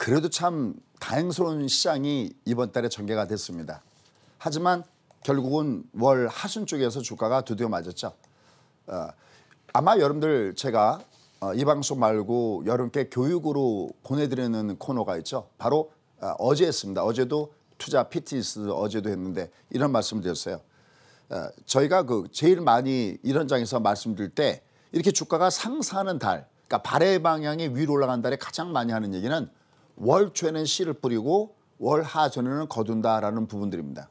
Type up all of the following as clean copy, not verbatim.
그래도 참 다행스러운 시장이 이번 달에 전개가 됐습니다. 하지만 결국은 월 하순 쪽에서 주가가 드디어 맞았죠. 아마 여러분들 제가 이 방송 말고 여러분께 교육으로 보내드리는 코너가 있죠. 바로 어제 했습니다. 어제도 투자 PTS 어제도 했는데 이런 말씀을 드렸어요. 저희가 제일 많이 이런 장에서 말씀드릴 때 이렇게 주가가 상승하는 달, 그러니까 발의 방향이 위로 올라간 달에 가장 많이 하는 얘기는 월 초에는 씨를 뿌리고 월 하순에는 거둔다라는 부분들입니다.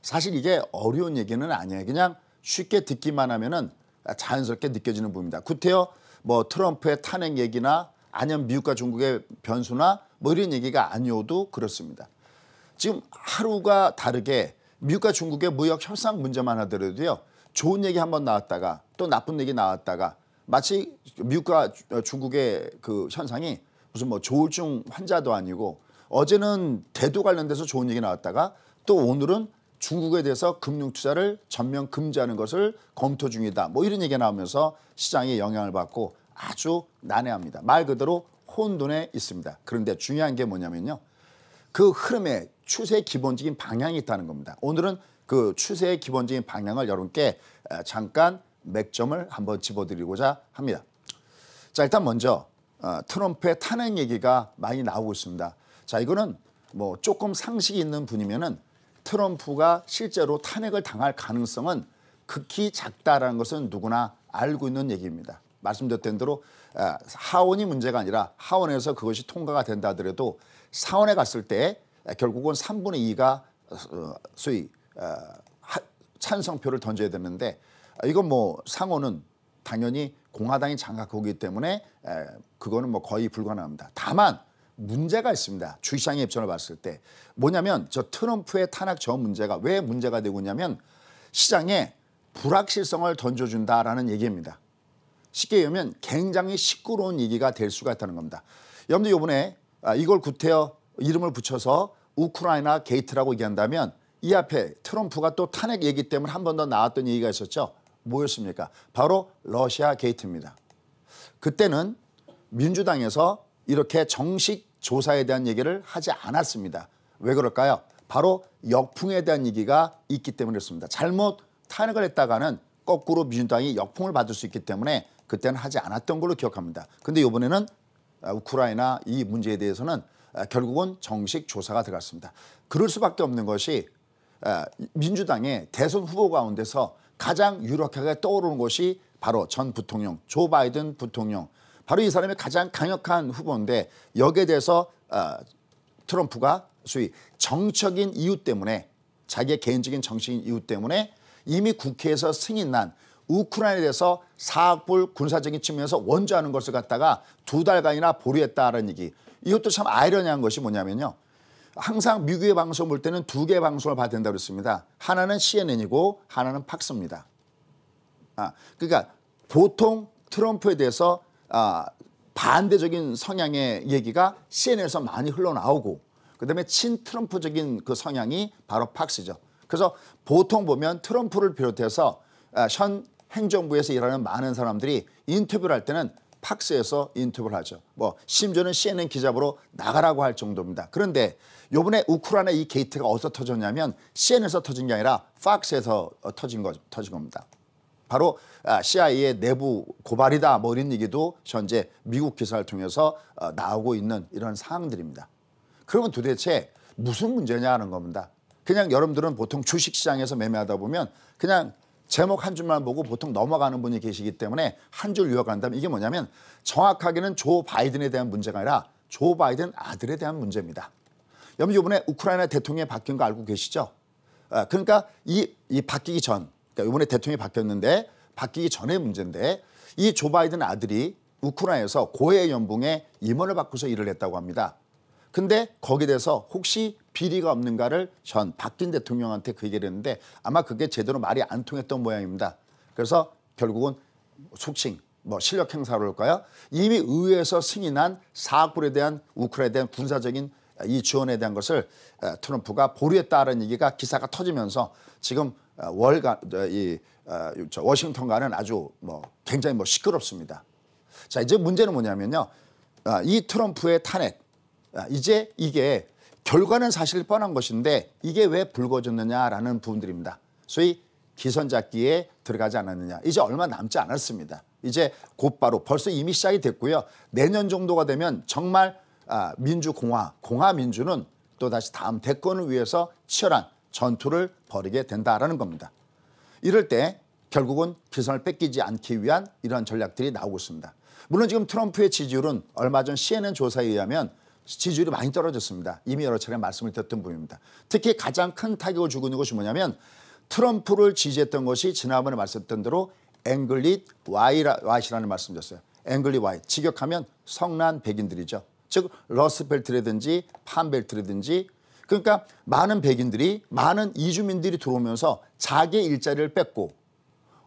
사실 이게 어려운 얘기는 아니에요. 그냥 쉽게 듣기만 하면은 자연스럽게 느껴지는 부분입니다. 구태여 뭐 트럼프의 탄핵 얘기나 아니면 미국과 중국의 변수나 뭐 이런 얘기가 아니어도 그렇습니다. 지금 하루가 다르게 미국과 중국의 무역 협상 문제만 하더라도요. 좋은 얘기 한번 나왔다가 또 나쁜 얘기 나왔다가 마치 미국과 중국의 그 현상이 무슨 뭐 조울증 환자도 아니고 어제는 대도 관련돼서 좋은 얘기 나왔다가 또 오늘은 중국에 대해서 금융 투자를 전면 금지하는 것을 검토 중이다. 뭐 이런 얘기가 나오면서 시장에 영향을 받고 아주 난해합니다. 말 그대로 혼돈에 있습니다. 그런데 중요한 게 뭐냐면요. 그 흐름의 추세의 기본적인 방향이 있다는 겁니다. 오늘은 그 추세의 기본적인 방향을 여러분께 잠깐 맥점을 한번 집어드리고자 합니다. 자, 일단 먼저 트럼프의 탄핵 얘기가 많이 나오고 있습니다. 자, 이거는 뭐 조금 상식이 있는 분이면은 트럼프가 실제로 탄핵을 당할 가능성은 극히 작다라는 것은 누구나 알고 있는 얘기입니다. 말씀드렸던 대로 하원이 문제가 아니라 하원에서 그것이 통과가 된다 하더라도 상원에 갔을 때 결국은 3분의 2가 소위 찬성표를 던져야 되는데 이건 뭐 상원은 당연히 공화당이 장악하기 때문에 그거는 뭐 거의 불가능합니다. 다만 문제가 있습니다. 주시장의 입장을 봤을 때 뭐냐면 저 트럼프의 탄핵 저 문제가 왜 문제가 되고 있냐면 시장에 불확실성을 던져준다라는 얘기입니다. 쉽게 얘기하면 굉장히 시끄러운 얘기가 될 수가 있다는 겁니다. 여러분들 이번에 이걸 구태여 이름을 붙여서 우크라이나 게이트라고 얘기한다면 이 앞에 트럼프가 또 탄핵 얘기 때문에 한 번 더 나왔던 얘기가 있었죠. 뭐였습니까? 바로 러시아 게이트입니다. 그때는 민주당에서 이렇게 정식 조사에 대한 얘기를 하지 않았습니다. 왜 그럴까요? 바로 역풍에 대한 얘기가 있기 때문에 그렇습니다. 잘못 탄핵을 했다가는 거꾸로 민주당이 역풍을 받을 수 있기 때문에 그때는 하지 않았던 걸로 기억합니다. 근데 이번에는 우크라이나 이 문제에 대해서는 결국은 정식 조사가 들어갔습니다. 그럴 수밖에 없는 것이 민주당의 대선 후보 가운데서 가장 유력하게 떠오르는 것이 바로 전 부통령 조 바이든 부통령. 바로 이 사람이 가장 강력한 후보인데 여기에 대해서 트럼프가 소위 정적인 이유 때문에 자기의 개인적인 정치인 이유 때문에 이미 국회에서 승인난 우크라이나에 대해서 4억 불 군사적인 측면에서 원조하는 것을 갖다가 2달간이나 보류했다는 얘기. 이것도 참 아이러니한 것이 뭐냐면요. 항상 미국의 방송 볼 때는 2개의 방송을 봐야 된다고 그랬습니다. 하나는 CNN이고 하나는 팍스입니다. 그러니까 보통 트럼프에 대해서 반대적인 성향의 얘기가 CNN에서 많이 흘러나오고 그다음에 친트럼프적인 그 성향이 바로 팍스죠. 그래서 보통 보면 트럼프를 비롯해서 현 행정부에서 일하는 많은 사람들이 인터뷰를 할 때는 팍스에서 인터뷰를 하죠. 뭐 심지어는 CNN 기자보러 나가라고 할 정도입니다. 그런데 이번에 우크라이나 이 게이트가 어디서 터졌냐면 CNN에서 터진 게 아니라 팍스에서 터진 겁니다. 바로 CIA의 내부 고발이다 뭐 이런 얘기도 현재 미국 기사를 통해서 나오고 있는 이런 상황들입니다. 그러면 도대체 무슨 문제냐는 겁니다. 그냥 여러분들은 보통 주식시장에서 매매하다 보면 그냥 제목 한 줄만 보고 보통 넘어가는 분이 계시기 때문에 한 줄 요약한다면 이게 뭐냐면 정확하게는 조 바이든에 대한 문제가 아니라 조 바이든 아들에 대한 문제입니다. 여러분 이번에 우크라이나 대통령이 바뀐 거 알고 계시죠? 그러니까 이 바뀌기 전, 그러니까 이번에 대통령이 바뀌었는데 바뀌기 전의 문제인데 이 조 바이든 아들이 우크라이나에서 고해 연봉에 임원을 받고서 일을 했다고 합니다. 근데 거기에 대해서 혹시 비리가 없는가를 전 바뀐 대통령한테 그 얘기를 했는데 아마 그게 제대로 말이 안 통했던 모양입니다. 그래서 결국은 속칭 뭐 실력 행사로 할까요? 이미 의회에서 승인한 4억 불에 대한 우크라이나에 대한 군사적인 이 지원에 대한 것을 트럼프가 보류했다는 얘기가 기사가 터지면서 지금 워싱턴과는 아주 뭐 굉장히 시끄럽습니다. 자, 이제 문제는 뭐냐면요. 이 트럼프의 탄핵 이제 이게 결과는 사실 뻔한 것인데 이게 왜 불거졌느냐라는 부분들입니다. 소위 기선잡기에 들어가지 않았느냐. 이제 얼마 남지 않았습니다. 이제 곧바로 벌써 이미 시작이 됐고요. 내년 정도가 되면 정말 공화민주는 또다시 다음 대권을 위해서 치열한 전투를 벌이게 된다라는 겁니다. 이럴 때 결국은 기선을 뺏기지 않기 위한 이러한 전략들이 나오고 있습니다. 물론 지금 트럼프의 지지율은 얼마 전 CNN 조사에 의하면 지지율이 많이 떨어졌습니다. 이미 여러 차례 말씀을 드렸던 부분입니다. 특히 가장 큰 타격을 주고 있는 것이 뭐냐면 트럼프를 지지했던 것이 지난번에 말씀드렸던 대로 앵글리 와이트라는 말씀드렸어요. 앵글리 와이트, 직역하면 성난 백인들이죠. 즉 러스트벨트라든지 판벨트라든지 그러니까 많은 백인들이 많은 이주민들이 들어오면서 자기의 일자리를 뺏고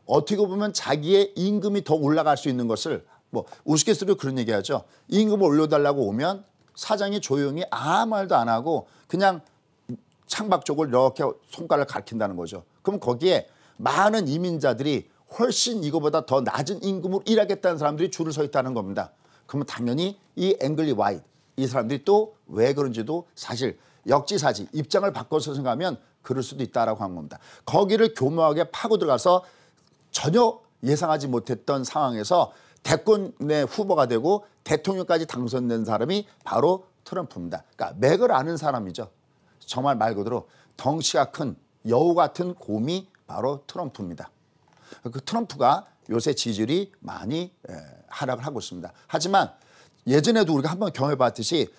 어떻게 보면 자기의 임금이 더 올라갈 수 있는 것을 뭐 우스갯소리로 그런 얘기하죠. 임금을 올려달라고 오면 사장이 조용히 아무 말도 안 하고 그냥 창밖 쪽을 이렇게 손가락을 가리킨다는 거죠. 그럼 거기에 많은 이민자들이 훨씬 이거보다 더 낮은 임금으로 일하겠다는 사람들이 줄을 서 있다는 겁니다. 그러면 당연히 이 앵글리 와이트 이 사람들이 또 왜 그런지도 사실 역지사지 입장을 바꿔서 생각하면 그럴 수도 있다라고 한 겁니다. 거기를 교묘하게 파고 들어가서 전혀 예상하지 못했던 상황에서 대권의 후보가 되고 대통령까지 당선된 사람이 바로 트럼프입니다. 그러니까 맥을 아는 사람이죠. 정말 말 그대로 덩치가 큰 여우 같은 곰이 바로 트럼프입니다. 그 트럼프가 요새 지지율이 많이 하락을 하고 있습니다. 하지만 예전에도 우리가 한번 경험해 봤듯이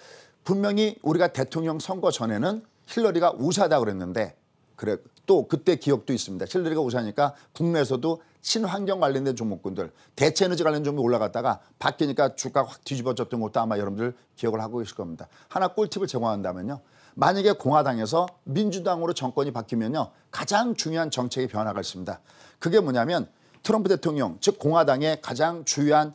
분명히 우리가 대통령 선거 전에는 힐러리가 우세하다고 그랬는데 그래 또 그때 기억도 있습니다. 힐러리가 우세하니까 국내에서도 친환경 관련된 종목군들 대체에너지 관련 종목이 올라갔다가 바뀌니까 주가가 확 뒤집어졌던 것도 아마 여러분들 기억을 하고 계실 겁니다. 하나 꿀팁을 제공한다면요. 만약에 공화당에서 민주당으로 정권이 바뀌면요. 가장 중요한 정책의 변화가 있습니다. 그게 뭐냐면 트럼프 대통령 즉 공화당의 가장 중요한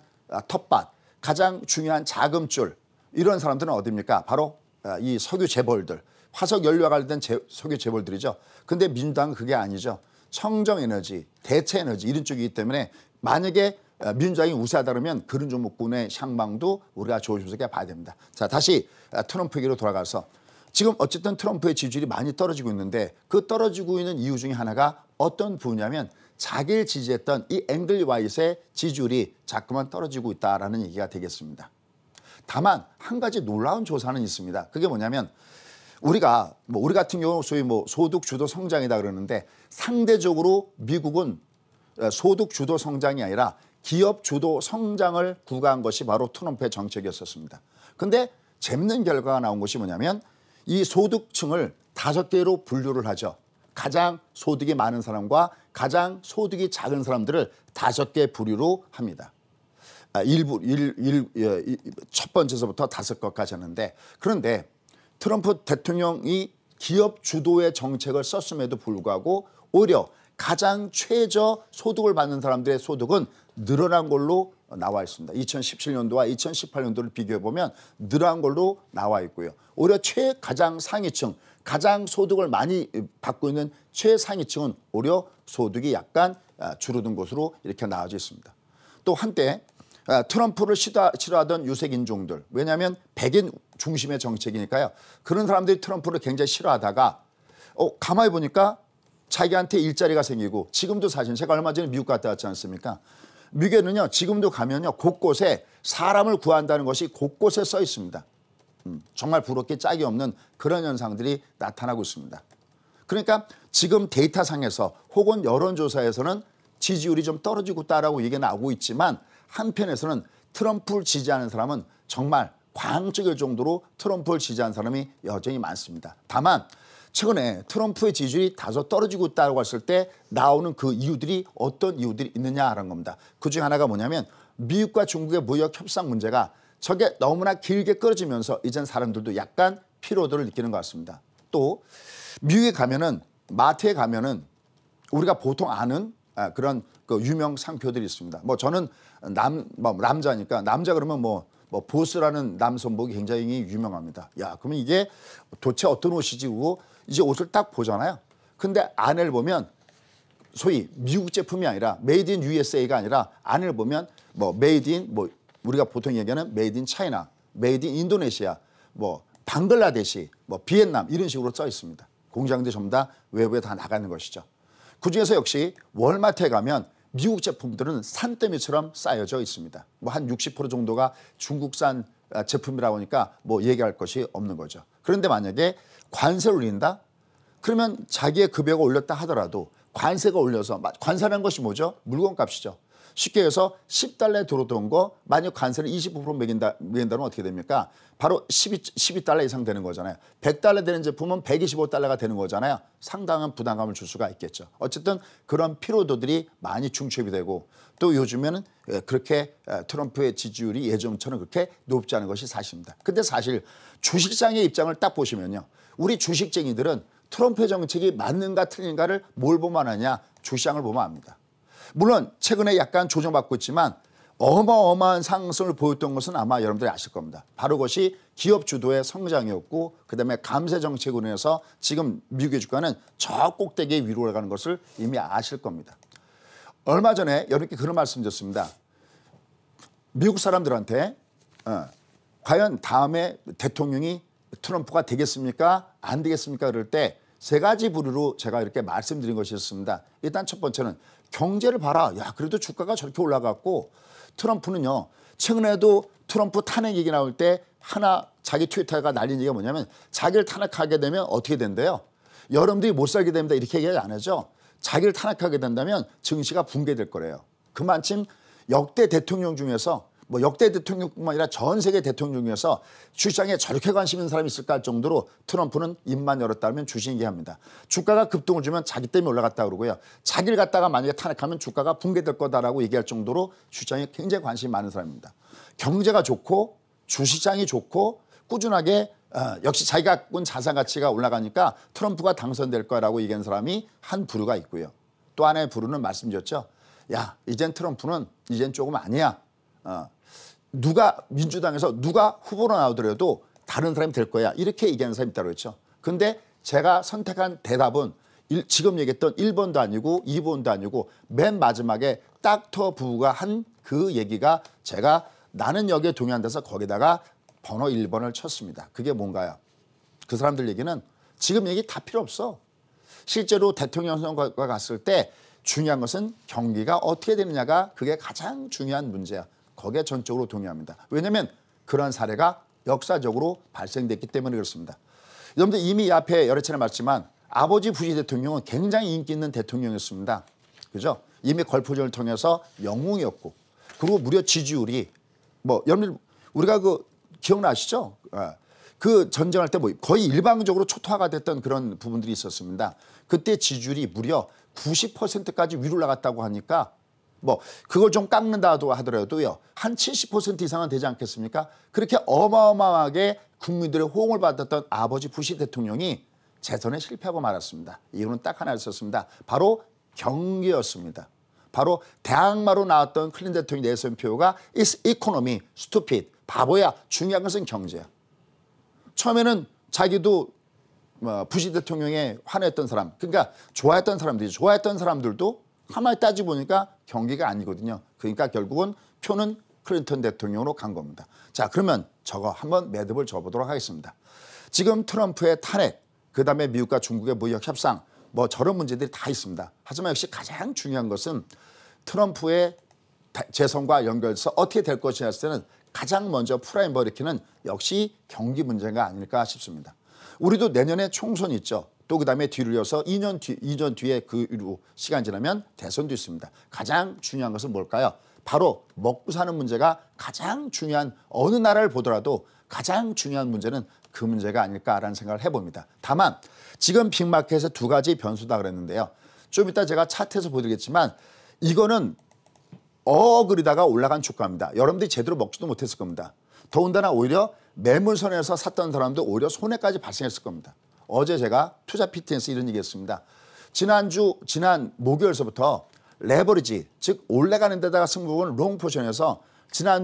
텃밭 가장 중요한 자금줄 이런 사람들은 어디입니까? 바로 이 석유 재벌들 화석 연료와 관련된 석유 재벌들이죠. 근데 민주당은 그게 아니죠. 청정에너지, 대체에너지 이런 쪽이기 때문에 만약에 민주당이 우세하다 그러면 그런 종목군의 향방도 우리가 조심스럽게 봐야 됩니다. 자 다시 트럼프 얘기로 돌아가서 지금 어쨌든 트럼프의 지지율이 많이 떨어지고 있는데 그 떨어지고 있는 이유 중에 하나가 어떤 부분이냐면 자기를 지지했던 이 앵글리 와이트의 지지율이 자꾸만 떨어지고 있다라는 얘기가 되겠습니다. 다만 한 가지 놀라운 조사는 있습니다. 그게 뭐냐면 우리 같은 경우 소위 소득 주도 성장이다 그러는데 상대적으로 미국은 소득 주도 성장이 아니라 기업 주도 성장을 구가한 것이 바로 트럼프의 정책이었었습니다. 근데 재밌는 결과가 나온 것이 뭐냐면 이 소득층을 5개로 분류를 하죠. 가장 소득이 많은 사람과 가장 소득이 작은 사람들을 5개 부류로 합니다. 첫 번째서부터 5것까지 하는데 그런데 트럼프 대통령이 기업 주도의 정책을 썼음에도 불구하고 오히려 가장 최저 소득을 받는 사람들의 소득은 늘어난 걸로 나와 있습니다. 2017년도와 2018년도를 비교해 보면 늘어난 걸로 나와 있고요. 오히려 가장 상위층, 가장 소득을 많이 받고 있는 최상위층은 오히려 소득이 약간 줄어든 것으로 이렇게 나와져 있습니다. 또 한때 트럼프를 싫어하던 유색 인종들 왜냐하면 백인 중심의 정책이니까요. 그런 사람들이 트럼프를 굉장히 싫어하다가 가만히 보니까 자기한테 일자리가 생기고 지금도 사실 제가 얼마 전에 미국 갔다 왔지 않습니까? 미국에는요 지금도 가면요 곳곳에 사람을 구한다는 것이 곳곳에 써 있습니다. 정말 부럽게 짝이 없는 그런 현상들이 나타나고 있습니다. 그러니까 지금 데이터상에서 혹은 여론조사에서는 지지율이 좀 떨어지고 있다라고 얘기가 나오고 있지만 한편에서는 트럼프를 지지하는 사람은 정말 광적일 정도로 트럼프를 지지하는 사람이 여전히 많습니다. 다만 최근에 트럼프의 지지율이 다소 떨어지고 있다고 했을 때 나오는 그 이유들이 어떤 이유들이 있느냐라는 겁니다. 그중에 하나가 뭐냐면 미국과 중국의 무역 협상 문제가 저게 너무나 길게 끌어지면서 이젠 사람들도 약간 피로도를 느끼는 것 같습니다. 또 미국에 가면은 마트에 가면은 우리가 보통 아는 그런 그 유명 상표들이 있습니다. 저는 남자니까 남자 그러면 보스라는 남성복이 굉장히 유명합니다. 야 그러면 이게 도대체 어떤 옷이지 그거 이제 옷을 딱 보잖아요. 근데 안을 보면 소위 미국 제품이 아니라 메이드 인 USA가 아니라 안을 보면 메이드 인 우리가 보통 얘기하는 메이드 인 차이나, 메이드 인 인도네시아, 방글라데시, 뭐 비엔남 이런 식으로 써 있습니다. 공장들이 전부 다 외부에 다 나가는 것이죠. 그중에서 역시 월마트에 가면 미국 제품들은 산더미처럼 쌓여져 있습니다. 뭐 한 60% 정도가 중국산 제품이라고 하니까 뭐 얘기할 것이 없는 거죠. 그런데 만약에 관세를 올린다? 그러면 자기의 급여가 올렸다 하더라도 관세가 올려서, 관세라는 것이 뭐죠? 물건값이죠. 쉽게 해서 $10에 들어온 거 만약 관세를 25% 매긴다면 어떻게 됩니까? 바로 12달러 이상 되는 거잖아요. $100 되는 제품은 $125가 되는 거잖아요. 상당한 부담감을 줄 수가 있겠죠. 어쨌든 그런 피로도들이 많이 중첩이 되고, 또 요즘에는 그렇게 트럼프의 지지율이 예전처럼 그렇게 높지 않은 것이 사실입니다. 근데 사실 주식시장의 입장을 딱 보시면요, 우리 주식쟁이들은 트럼프의 정책이 맞는가 틀린가를 뭘 보면 하냐? 주시장을 보면 압니다. 물론 최근에 약간 조정받고 있지만 어마어마한 상승을 보였던 것은 아마 여러분들이 아실 겁니다. 바로 그것이 기업 주도의 성장이었고, 그다음에 감세 정책으로 인해서 지금 미국의 주가는 저 꼭대기에 위로 올라가는 것을 이미 아실 겁니다. 얼마 전에 여러분께 그런 말씀 드렸습니다. 미국 사람들한테 과연 다음에 대통령이 트럼프가 되겠습니까? 안 되겠습니까? 그럴 때 세 가지 부류로 제가 이렇게 말씀드린 것이 있습니다. 일단 첫 번째는 경제를 봐라. 야, 그래도 주가가 저렇게 올라갔고, 트럼프는요, 최근에도 트럼프 탄핵 얘기 나올 때 하나 자기 트위터가 날린 얘기가 뭐냐면, 자기를 탄핵하게 되면 어떻게 된대요? 여러분들이 못 살게 됩니다. 이렇게 얘기 안 하죠. 자기를 탄핵하게 된다면 증시가 붕괴될 거래요. 그만큼 역대 대통령 중에서, 뭐 역대 대통령뿐만 아니라 전 세계 대통령 중에서 주시장에 저렇게 관심 있는 사람이 있을까 할 정도로 트럼프는 입만 열었다면 주식 얘기합니다. 주가가 급등을 주면 자기 때문에 올라갔다 그러고요. 자기를 갖다가 만약에 탄핵하면 주가가 붕괴될 거다라고 얘기할 정도로 주시장에 굉장히 관심이 많은 사람입니다. 경제가 좋고 주시장이 좋고 꾸준하게 역시 자기가 갖고 온 자산 가치가 올라가니까 트럼프가 당선될 거라고 얘기한 사람이 한 부류가 있고요. 또 하나의 부류는 말씀드렸죠. 야, 이젠 트럼프는 이젠 조금 아니야. 누가 민주당에서 누가 후보로 나오더라도 다른 사람이 될 거야. 이렇게 얘기하는 사람이 있다고 했죠. 근데 제가 선택한 대답은 지금 얘기했던 1번도 아니고 2번도 아니고 맨 마지막에 닥터 부가 한 그 얘기가 제가 나는 여기에 동의한다서 거기다가 번호 1번을 쳤습니다. 그게 뭔가요? 그 사람들 얘기는 지금 얘기 다 필요 없어. 실제로 대통령 선거가 갔을 때 중요한 것은 경기가 어떻게 되느냐가 그게 가장 중요한 문제야. 거기에 전적으로 동의합니다. 왜냐하면 그런 사례가 역사적으로 발생됐기 때문에 그렇습니다. 여러분들 이미 앞에 여러 차례 말했지만 아버지 부시 대통령은 굉장히 인기 있는 대통령이었습니다. 그죠? 이미 걸프전을 통해서 영웅이었고, 그리고 무려 지지율이 뭐 여러분들 우리가 그 기억나시죠? 그 전쟁할 때 뭐 거의 일방적으로 초토화가 됐던 그런 부분들이 있었습니다. 그때 지지율이 무려 90%까지 위로 올라갔다고 하니까 뭐 그걸 좀 깎는다고 하더라도요, 한 70% 이상은 되지 않겠습니까? 그렇게 어마어마하게 국민들의 호응을 받았던 아버지 부시 대통령이 재선에 실패하고 말았습니다. 이유는 딱 하나 있었습니다. 바로 경기였습니다. 바로 대항마로 나왔던 클린턴 대통령의 내선 표가 It's economy, stupid, 바보야. 중요한 것은 경제야. 처음에는 자기도 부시 대통령에 환호했던 사람, 그러니까 좋아했던 사람들이, 좋아했던 사람들도 가만히 따지고 보니까 경기가 아니거든요. 그러니까 결국은 표는 클린턴 대통령으로 간 겁니다. 자, 그러면 저거 한번 매듭을 줘보도록 하겠습니다. 지금 트럼프의 탄핵, 그다음에 미국과 중국의 무역 협상, 뭐 저런 문제들이 다 있습니다. 하지만 역시 가장 중요한 것은 트럼프의 재선과 연결해서 어떻게 될 것이냐 했을 때는 가장 먼저 프라임버 일으키는 역시 경기 문제가 아닐까 싶습니다. 우리도 내년에 총선이 있죠. 또 그다음에 뒤를 이어서 2년 뒤에 그 이후 시간 지나면 대선도 있습니다. 가장 중요한 것은 뭘까요? 바로 먹고 사는 문제가 가장 중요한, 어느 나라를 보더라도 가장 중요한 문제는 그 문제가 아닐까라는 생각을 해봅니다. 다만 지금 빅마켓에서 두 가지 변수다 그랬는데요. 좀 이따 제가 차트에서 보여드리겠지만 이거는 그리다가 올라간 주가입니다. 여러분들이 제대로 먹지도 못했을 겁니다. 더군다나 오히려 매물선에서 샀던 사람도 오히려 손해까지 발생했을 겁니다. 어제 제가 투자 PT에서 이런 얘기했습니다. 지난 목요일서부터 레버리지, 즉 올라가는 데다가 승부는 롱 포션에서 지난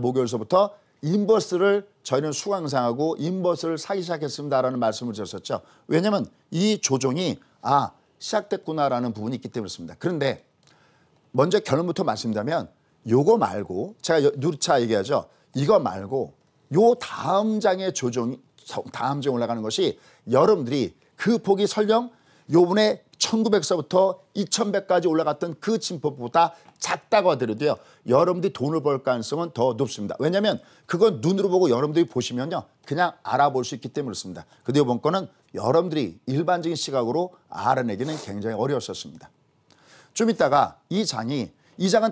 목요일서부터 인버스를 저희는 수강상하고 인버스를 사기 시작했습니다라는 말씀을 드렸었죠. 왜냐하면 이 조정이 시작됐구나라는 부분이 있기 때문에 그렇습니다. 그런데 먼저 결론부터 말씀드리면 요거 말고 제가 누차 얘기하죠. 이거 말고 요 다음 장의 조정이 다음 주에 올라가는 것이 여러분들이 그 폭이 설령 요번에 1900서부터 2100까지 올라갔던 그 진폭보다 작다고 하더라도요. 여러분들이 돈을 벌 가능성은 더 높습니다. 왜냐하면 그건 눈으로 보고 여러분들이 보시면요. 그냥 알아볼 수 있기 때문에 그렇습니다. 근데 이번 거는 여러분들이 일반적인 시각으로 알아내기는 굉장히 어려웠었습니다. 좀 있다가 이 장은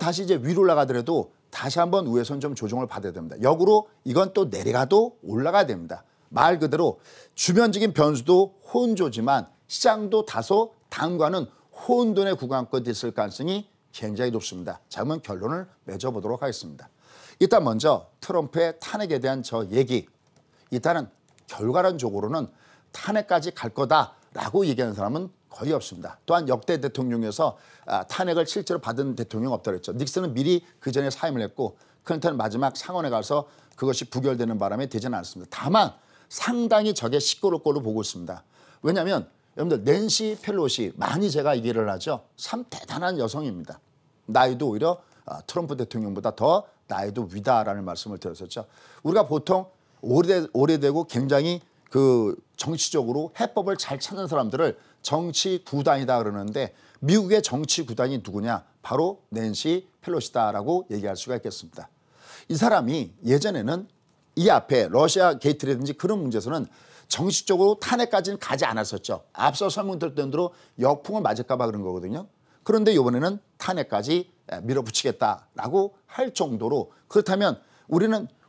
다시 이제 위로 올라가더라도 다시 한번 위에선 좀 조정을 받아야 됩니다. 역으로 이건 또 내려가도 올라가야 됩니다. 말 그대로 주변적인 변수도 혼조지만 시장도 다소 당과는 혼돈의 구간까지 있을 가능성이 굉장히 높습니다. 자, 그러면 결론을 맺어보도록 하겠습니다. 일단 먼저 트럼프의 탄핵에 대한 저 얘기. 일단은 결과론적으로는 탄핵까지 갈 거다라고 얘기하는 사람은 거의 없습니다. 또한 역대 대통령에서 탄핵을 실제로 받은 대통령 없다고 했죠. 닉슨은 미리 그 전에 사임을 했고 클린턴은 마지막 상원에 가서 그것이 부결되는 바람에 되지는 않았습니다. 다만 상당히 저게 시끄러울 걸로 보고 있습니다. 왜냐하면 여러분들 낸시 펠로시 많이 제가 얘기를 하죠. 참 대단한 여성입니다. 나이도 오히려 트럼프 대통령보다 더 나이도 위다라는 말씀을 드렸었죠. 우리가 보통 오래되고 굉장히 그 정치적으로 해법을 잘 찾는 사람들을 정치 구단이다 그러는데 미국의 정치 구단이 누구냐? 바로 낸시 펠로시다라고 얘기할 수가 있겠습니다. 이 사람이 예전에는 이 앞에 러시아 게이트라든지 그런 문제에서는 정식적으로 탄핵까지는 가지 않았었죠. 앞서 설명드렸던 대로 역풍을 맞을까 봐 그런 거거든요. 그런데 이번에는 탄핵까지 밀어붙이겠다라고 할 정도로 그렇다면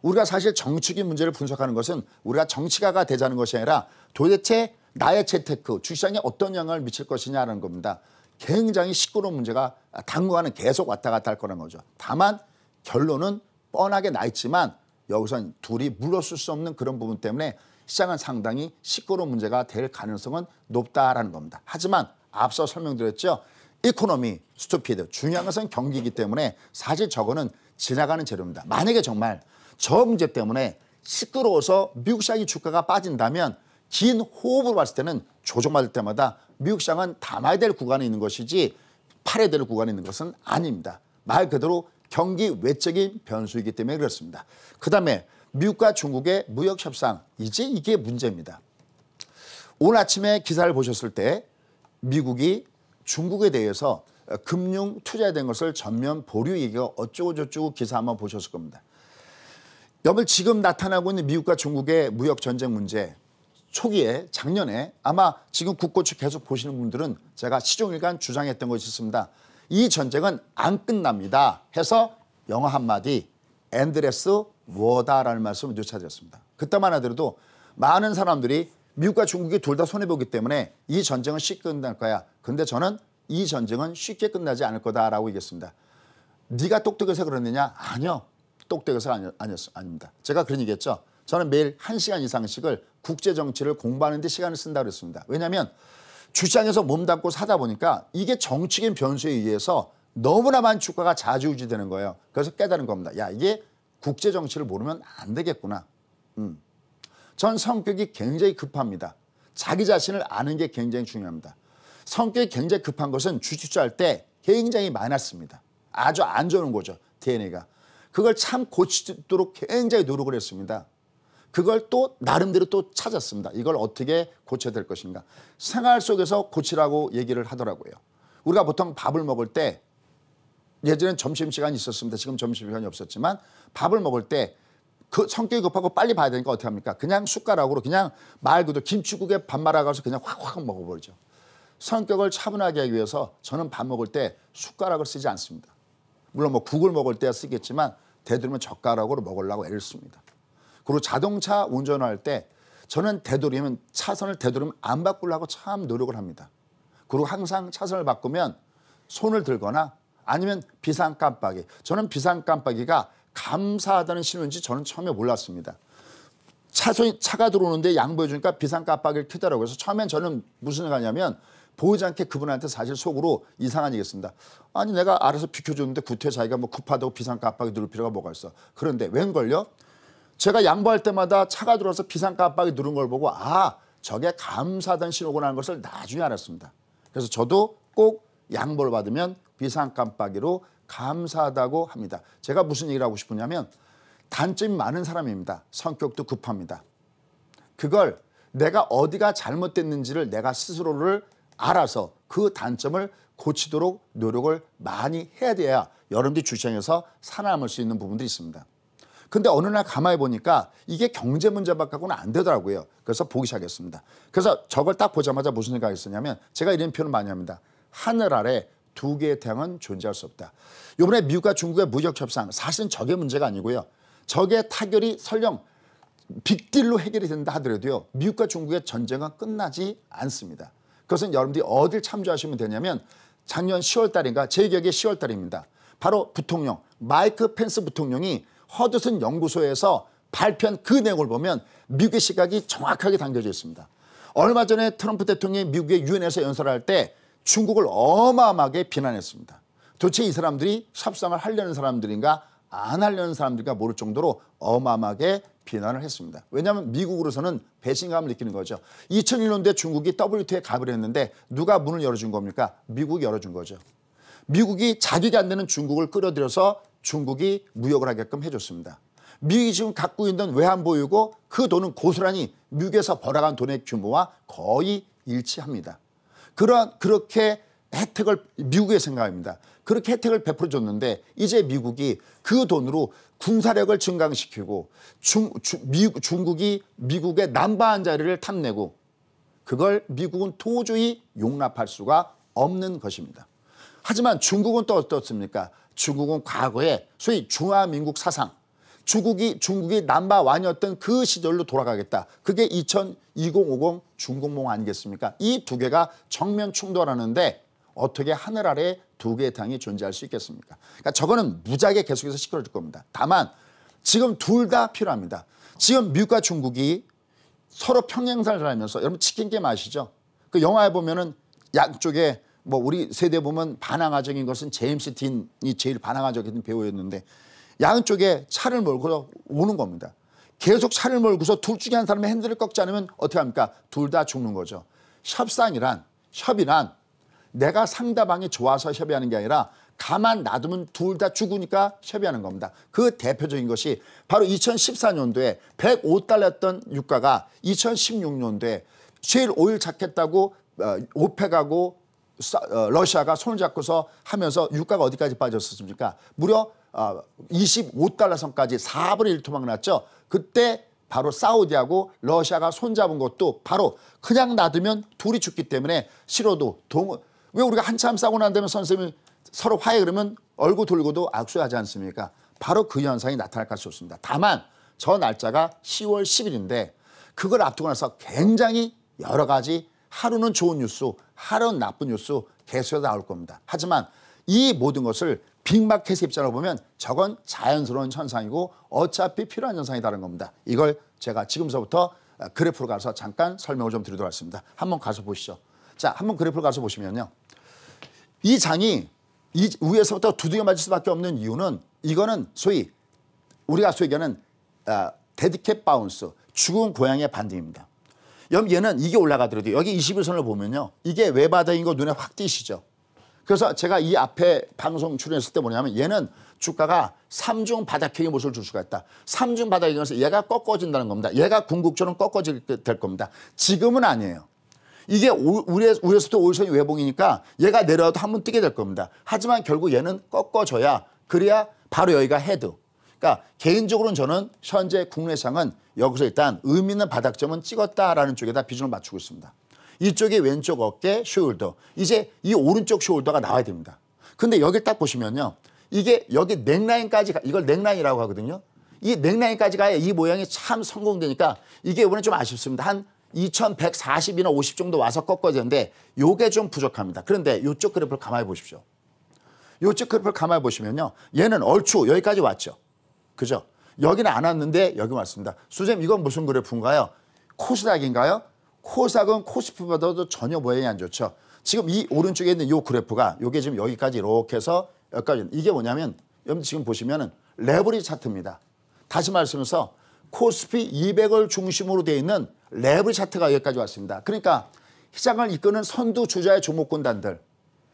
우리가 사실 정치적인 문제를 분석하는 것은 우리가 정치가가 되자는 것이 아니라 도대체 나의 재테크, 주시장에 어떤 영향을 미칠 것이냐는 겁니다. 굉장히 시끄러운 문제가 당분간은 계속 왔다 갔다 할 거라는 거죠. 다만 결론은 뻔하게 나 있지만 여기선 둘이 물러설 수 없는 그런 부분 때문에 시장은 상당히 시끄러운 문제가 될 가능성은 높다라는 겁니다. 하지만 앞서 설명드렸죠. 이코노미, 스투피드, 중요한 것은 경기이기 때문에 사실 저거는 지나가는 재료입니다. 만약에 정말 저 문제 때문에 시끄러워서 미국 시장의 주가가 빠진다면 긴 호흡으로 봤을 때는 조정받을 때마다 미국 시장은 담아야 될 구간에 있는 것이지 팔아야 될 구간에 있는 것은 아닙니다. 말 그대로 경기 외적인 변수이기 때문에 그렇습니다. 그다음에 미국과 중국의 무역 협상, 이제 이게 문제입니다. 오늘 아침에 기사를 보셨을 때 미국이 중국에 대해서 금융 투자에 대한 것을 전면 보류 얘기가 어쩌고저쩌고 기사 한번 보셨을 겁니다. 여러분 지금 나타나고 있는 미국과 중국의 무역 전쟁 문제 초기에 작년에 아마 지금 국고축 계속 보시는 분들은 제가 시종일관 주장했던 것이 있습니다. 이 전쟁은 안 끝납니다 해서 영어 한마디 엔드레스 워다라는 말씀을 되찾았습니다. 그때만 하더라도 많은 사람들이 미국과 중국이 둘 다 손해보기 때문에 이 전쟁은 쉽게 끝날 거야. 근데 저는 이 전쟁은 쉽게 끝나지 않을 거다라고 얘기했습니다. 네가 똑똑해서 그러느냐? 아니요. 똑똑해서 아닙니다. 제가 그런 얘기했죠. 저는 매일 1시간 이상씩을 국제정치를 공부하는 데 시간을 쓴다고 그랬습니다. 왜냐하면 주시장에서 몸담고 사다 보니까 이게 정치적인 변수에 의해서 너무나 많은 주가가 좌지우지되는 거예요. 그래서 깨달은 겁니다. 야, 이게 국제정치를 모르면 안 되겠구나. 전 성격이 굉장히 급합니다. 자기 자신을 아는 게 굉장히 중요합니다. 성격이 굉장히 급한 것은 주식 투자할 때 굉장히 많았습니다. 아주 안 좋은 거죠. DNA가. 그걸 참 고치도록 굉장히 노력을 했습니다. 그걸 또 나름대로 또 찾았습니다. 이걸 어떻게 고쳐야 될 것인가. 생활 속에서 고치라고 얘기를 하더라고요. 우리가 보통 밥을 먹을 때 예전엔 점심시간이 있었습니다. 지금 점심시간이 없었지만 밥을 먹을 때 그 성격이 급하고 빨리 봐야 되니까 어떻게 합니까? 그냥 숟가락으로 그냥 말 그대로 김치국에 밥 말아가서 그냥 확확 먹어버리죠. 성격을 차분하게 하기 위해서 저는 밥 먹을 때 숟가락을 쓰지 않습니다. 물론 뭐 국을 먹을 때야 쓰겠지만 되도록이면 젓가락으로 먹으려고 애를 씁니다. 그리고 자동차 운전할 때 저는 되도록이면 차선을 되도록이면 안 바꾸려고 참 노력을 합니다. 그리고 항상 차선을 바꾸면 손을 들거나 아니면 비상 깜빡이. 저는 비상 깜빡이가 감사하다는 신호인지 저는 처음에 몰랐습니다. 차가 들어오는데 양보해 주니까 비상 깜빡이를 켜더라고요. 그래서 처음엔 저는 무슨 생각이냐면 보이지 않게 그분한테 사실 속으로 이상한 얘기했습니다. 아니 내가 알아서 비켜줬는데 구태 자기가 뭐 급하다고 비상 깜빡이 누를 필요가 뭐가 있어. 그런데 웬걸요? 제가 양보할 때마다 차가 들어와서 비상 깜빡이 누른 걸 보고 아 저게 감사하다는 신호구나 하는 것을 나중에 알았습니다. 그래서 저도 꼭 양보를 받으면 비상 깜빡이로 감사하다고 합니다. 제가 무슨 얘기를 하고 싶으냐면 단점이 많은 사람입니다. 성격도 급합니다. 그걸 내가 어디가 잘못됐는지를 내가 스스로를 알아서 그 단점을 고치도록 노력을 많이 해야 돼야 여러분들이 주시장에서 살아남을 수 있는 부분들이 있습니다. 근데 어느 날 가만히 보니까 이게 경제 문제밖에 하고는 안 되더라고요. 그래서 보기 시작했습니다. 그래서 저걸 딱 보자마자 무슨 생각이 있었냐면 제가 이런 표현을 많이 합니다. 하늘 아래 두 개의 태양은 존재할 수 없다. 이번에 미국과 중국의 무역 협상 사실은 저게 문제가 아니고요. 저게 타결이 설령 빅딜로 해결이 된다 하더라도요. 미국과 중국의 전쟁은 끝나지 않습니다. 그것은 여러분들이 어딜 참조하시면 되냐면 작년 10월 달인가 제 기억에 10월 달입니다. 바로 부통령 마이크 펜스 부통령이 허드슨 연구소에서 발표한 그 내용을 보면 미국의 시각이 정확하게 담겨져 있습니다. 얼마 전에 트럼프 대통령이 미국의 유엔에서 연설할 때 중국을 어마어마하게 비난했습니다. 도대체 이 사람들이 협상을 하려는 사람들인가 안 하려는 사람들인가 모를 정도로 어마어마하게 비난을 했습니다. 왜냐하면 미국으로서는 배신감을 느끼는 거죠. 2001년도에 중국이 WTO에 가입을 했는데 누가 문을 열어준 겁니까? 미국이 열어준 거죠. 미국이 자기가 안 되는 중국을 끌어들여서 중국이 무역을 하게끔 해줬습니다. 미국이 지금 갖고 있는 외환 보유고 그 돈은 고스란히 미국에서 벌어간 돈의 규모와 거의 일치합니다. 그렇게 혜택을 미국의 생각입니다. 그렇게 혜택을 베풀어줬는데 이제 미국이 그 돈으로 군사력을 증강시키고 중국이 미국의 남바한 자리를 탐내고 그걸 미국은 도저히 용납할 수가 없는 것입니다. 하지만 중국은 또 어떻습니까? 중국은 과거에 소위 중화민국 사상, 중국이 남바완이었던 그 시절로 돌아가겠다. 그게 2050 중공몽 아니겠습니까? 이 두 개가 정면 충돌하는데 어떻게 하늘 아래 두 개의 땅이 존재할 수 있겠습니까? 그러니까 저거는 무지하게 계속해서 시끄러질 겁니다. 다만 지금 둘 다 필요합니다. 지금 미국과 중국이 서로 평행선을 하면서 여러분 치킨 게임 아시죠? 그 영화에 보면은 양쪽에 뭐 우리 세대 보면 반항아적인 것은 제임스 딘이 제일 반항아적인 배우였는데 양쪽에 차를 몰고 오는 겁니다. 계속 차를 몰고서 둘 중에 한 사람이 핸들을 꺾지 않으면 어떻게 합니까? 둘 다 죽는 거죠. 협의란 내가 상대방이 좋아서 협의하는 게 아니라 가만 놔두면 둘 다 죽으니까 협의하는 겁니다. 그 대표적인 것이 바로 2014년도에 105달러였던 유가가 2016년도에 셰일 오일 찾겠다고 오펙하고 러시아가 손을 잡고서 하면서 유가가 어디까지 빠졌었습니까? 무려 25달러 선까지 4분의 1 토막 났죠. 그때 바로 사우디하고 러시아가 손잡은 것도 바로 그냥 놔두면 둘이 죽기 때문에 싫어도 왜 우리가 한참 싸고 난 다음에 선생님이 서로 화해 그러면 얼굴 돌고도 악수하지 않습니까? 바로 그 현상이 나타날 가능성이 좋습니다. 다만 저 날짜가 10월 10일인데 그걸 앞두고 나서 굉장히 여러 가지 하루는 좋은 뉴스, 하루는 나쁜 뉴스 계속해서 나올 겁니다. 하지만 이 모든 것을 빅마켓의 입장으로 보면 저건 자연스러운 현상이고 어차피 필요한 현상이 다른 겁니다. 이걸 제가 지금서부터 그래프로 가서 잠깐 설명을 좀 드리도록 하겠습니다. 한번 가서 보시죠. 자, 한번 그래프로 가서 보시면요. 이 장이 이 위에서부터 두들겨 맞을 수밖에 없는 이유는 이거는 소위 우리가 얘기하는 데드캣 바운스, 죽은 고양이의 반등입니다. 얘는 이게 올라가더라도 여기 21선을 보면요. 이게 외바닥인 거 눈에 확 띄시죠. 그래서 제가 이 앞에 방송 출연했을 때 뭐냐면 얘는 주가가 삼중 바닥형의 모습을 줄 수가 있다. 삼중 바닥인 것은 얘가 꺾어진다는 겁니다. 얘가 궁극적으로 꺾어지게 될 겁니다. 지금은 아니에요. 이게 위에서부터 오일선이 외봉이니까 얘가 내려와도 한번 뜨게 될 겁니다. 하지만 결국 얘는 꺾어져야 그래야 바로 여기가 헤드. 그러니까 개인적으로는 저는 현재 국내상은 여기서 일단 의미 있는 바닥점은 찍었다라는 쪽에다 비중을 맞추고 있습니다. 이쪽이 왼쪽 어깨 숄더. 이제 이 오른쪽 숄더가 나와야 됩니다. 근데 여기 딱 보시면요. 이게 여기 넥라인까지 이걸 넥라인이라고 하거든요. 이 넥라인까지 가야 이 모양이 참 성공되니까 이게 이번에 좀 아쉽습니다. 한 2140이나 50 정도 와서 꺾어지는데 요게 좀 부족합니다. 그런데 이쪽 그래프를 가만히 보십시오. 이쪽 그래프를 가만히 보시면요. 얘는 얼추 여기까지 왔죠. 그죠? 여기는 안 왔는데 여기 왔습니다. 수쌤 이건 무슨 그래프인가요? 코스닥인가요? 코스닥은 코스피보다도 전혀 모양이 안 좋죠. 지금 이 오른쪽에 있는 이 그래프가 이게 지금 여기까지 이렇게 해서 여기까지 이게 뭐냐면 여러분 지금 보시면은 레버리지 차트입니다. 다시 말씀해서 코스피 200을 중심으로 되어 있는 레버리지 차트가 여기까지 왔습니다. 그러니까 시장을 이끄는 선두 주자의 종목군단들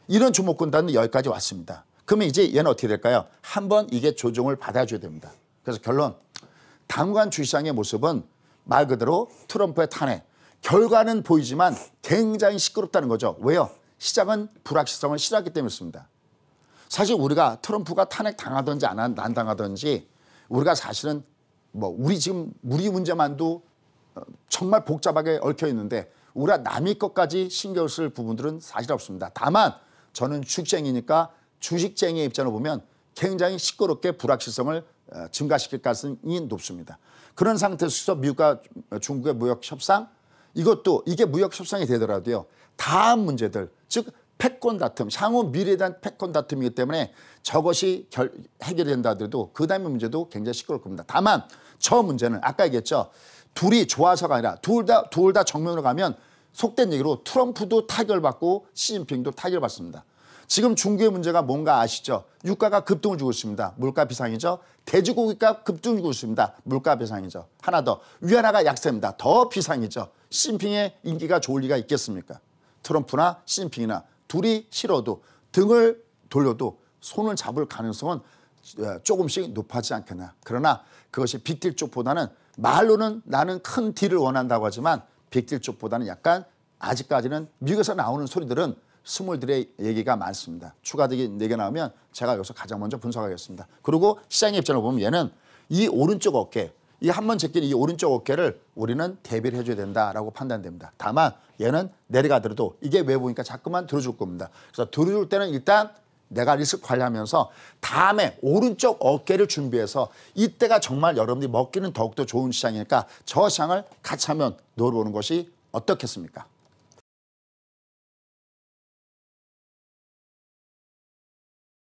이런 종목군단은 여기까지 왔습니다. 그러면 이제 얘는 어떻게 될까요? 한번 이게 조정을 받아줘야 됩니다. 그래서 결론 당분간 주시장의 모습은 말 그대로 트럼프의 탄핵. 결과는 보이지만 굉장히 시끄럽다는 거죠. 왜요? 시작은 불확실성을 싫어하기 때문이었습니다. 사실 우리가 트럼프가 탄핵 당하든지 안 당하든지 우리가 사실은 뭐 우리 문제만도 정말 복잡하게 얽혀 있는데 우리가 남의 것까지 신경 쓸 부분들은 사실 없습니다. 다만 저는 주식쟁이니까 주식쟁이의 입장으로 보면 굉장히 시끄럽게 불확실성을 증가시킬 가능성이 높습니다. 그런 상태에서 미국과 중국의 무역 협상 이게 무역 협상이 되더라도요. 다음 문제들 즉 패권 다툼, 향후 미래에 대한 패권 다툼이기 때문에 저것이 해결된다 하더라도 그 다음의 문제도 굉장히 시끄러울 겁니다. 다만 저 문제는 아까 얘기했죠. 둘이 좋아서가 아니라 둘 다 정면으로 가면 속된 얘기로 트럼프도 타결받고 시진핑도 타결받습니다. 지금 중국의 문제가 뭔가 아시죠? 유가가 급등을 주고 있습니다. 물가 비상이죠. 돼지고기값 급등을 주고 있습니다. 물가 비상이죠. 하나 더 위안화가 약세입니다. 더 비상이죠. 시진핑의 인기가 좋을 리가 있겠습니까? 트럼프나 시진핑이나 둘이 싫어도 등을 돌려도 손을 잡을 가능성은 조금씩 높아지지 않겠나. 그러나 그것이 빅딜 쪽보다는 말로는 나는 큰 딜을 원한다고 하지만 빅딜 쪽보다는 약간 아직까지는 미국에서 나오는 소리들은 스몰들의 얘기가 많습니다. 추가적인 얘기가 나오면 제가 여기서 가장 먼저 분석하겠습니다. 그리고 시장의 입장을 보면 얘는 이 오른쪽 어깨, 이 한번 제낀 이 오른쪽 어깨를 우리는 대비를 해줘야 된다라고 판단됩니다. 다만 얘는 내려가더라도 이게 왜 보니까 자꾸만 들어줄 겁니다. 그래서 들어줄 때는 일단 내가 리스크 관리하면서 다음에 오른쪽 어깨를 준비해서 이때가 정말 여러분들이 먹기는 더욱더 좋은 시장이니까 저 시장을 같이 한번 노려보는 것이 어떻겠습니까?